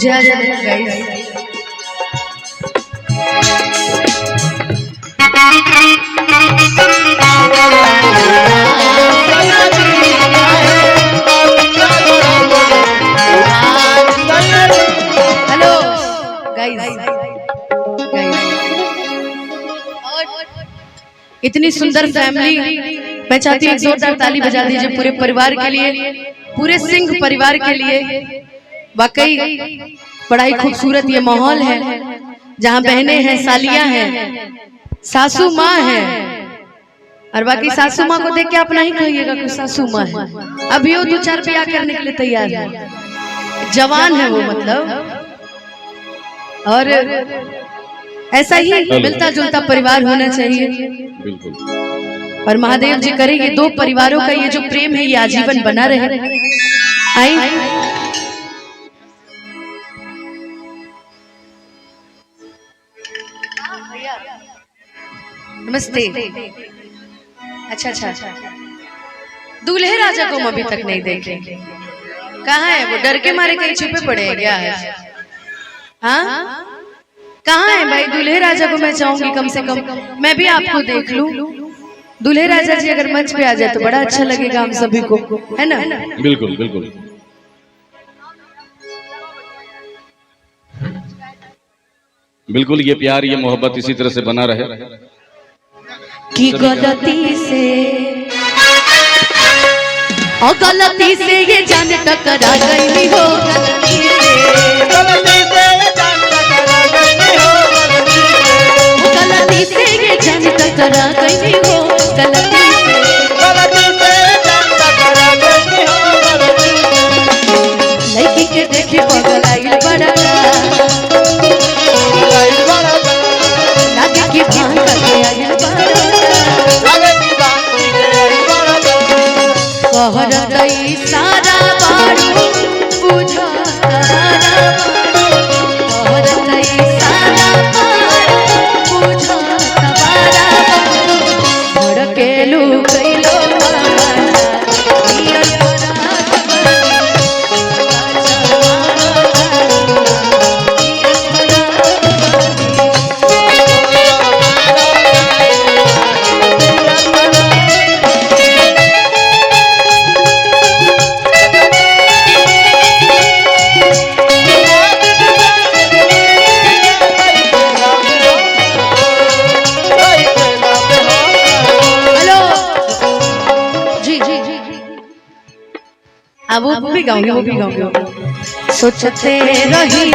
मुझे आज guys hello guys इतनी सुंदर फैमिली, मैं चाहती हूँ एक जोरदार ताली बजा दीजिए पूरे परिवार के लिए, पूरे सिंह परिवार के लिए। वाकई बड़ा ही खूबसूरत ये माहौल है जहाँ बहनें हैं, सालियां हैं, सासू माँ है, और बाकी सासू माँ को देख के आप नहीं कहिएगा कि सासू माँ है। अभी वो 2-4 ब्याह करने के लिए तैयार है, जवान है वो मतलब। और ऐसा ही मिलता जुलता परिवार होना चाहिए बिल्कुल। और महादेव जी करे ये 2 परिवारों का ये जो प्रेम है ये आजीवन बना रहे। आई नमस्ते। अच्छा, दूल्हे राजा को हम अभी तक नहीं देखे, कहाँ है वो? डर के मारे कहीं छुपे पड़े हैं क्या? हाँ कहाँ है भाई दूल्हे राजा को? मैं चाहूंगी कम से कम मैं भी आपको देख लूं। दूल्हे राजा जी अगर मंच पे आ जाए तो बड़ा अच्छा लगेगा हम सभी को, है ना? बिल्कुल बिल्कुल बिल्कुल। ये प्यार, ये मोहब्बत इसी तरह से बना रहे। कि गलती से और गलती से ये जान टकरा गई हो, गलती से ये जान टकरा गई हो, गलती से लड़की के देखे बगल आई बड़ा लागे कि भांग करके आई कहर गई सारा बारू बुझा कहर गई सारा बारू बुझा भड़केलू कैलो वो भी गाऊंगी, वो भी गाऊंगी। सोचते रही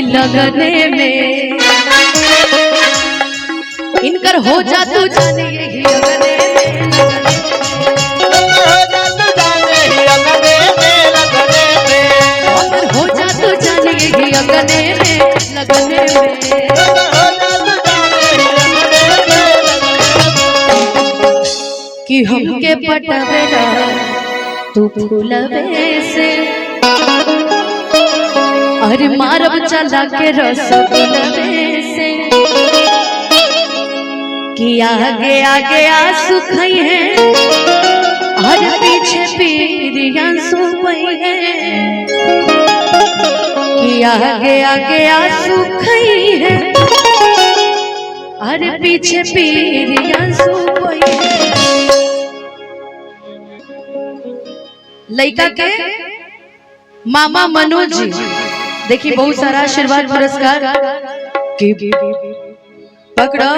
लगने में इनकर हो जा तू जाने यही लगने में, हो जा तू जाने यही लगने में कि हमके पटवेला तू फूलवे से, अरे मारब चला के रसगुल्ले से कि आगे आगे आंसू खई है, हर पीछे पीर आंसू पई है, कि आगे आगे आंसू खई है, हर पीछे पीर आंसू पई है। लड़का के मामा मनोज जी देखिए बहुत सारा आशीर्वाद पुरस्कार कि पकड़ा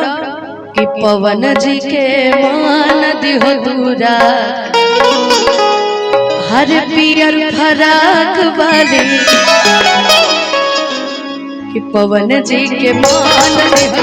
कि पवन जी के मान दिहो दूरा, हर पियर फराक वाली कि पवन जी के मान दिहो